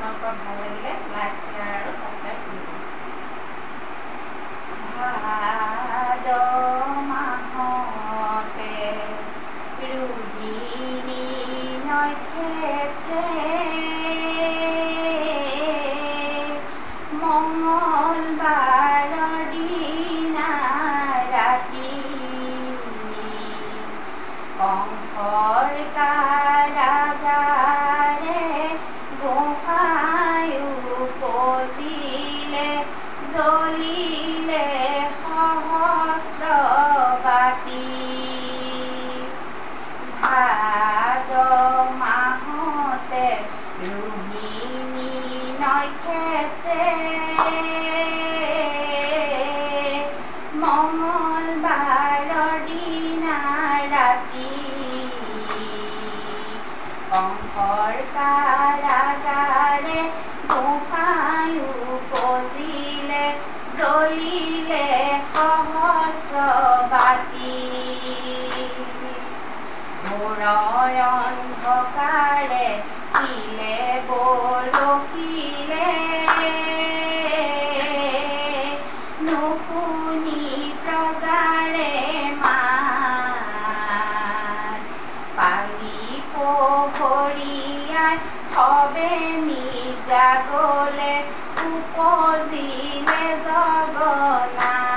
আপোনালোকৰ ভাল লাগিলে লাইক শ্বেয়াৰ আৰু ছাবস্ক্ৰাইব কৰিব। ভাদ মাহতে ৰোহিণী নক্ষত্ৰে মঙ্গলবাৰৰ দিনা ৰাতি কংসৰ কাৰাগাৰে গোসাঁই উপজিলে জ্বলিলে সহস্ৰবাতি। ভাদ মাহতে ৰোহিণী নক্ষত্ৰে মঙ্গলবাৰৰ দিনা ৰাতি কংসৰ কাৰাগাৰে গোসাঁই উপজিলে জ্বলিলে সহস্ৰবাতি। ঘোৰ অন্ধকাৰে শিলে বৰষিলে নুশুনি প্ৰজাৰে মাত পালি পোহৰীয়াই সবে নিজাগলে উপজিলে জগন্নাথ।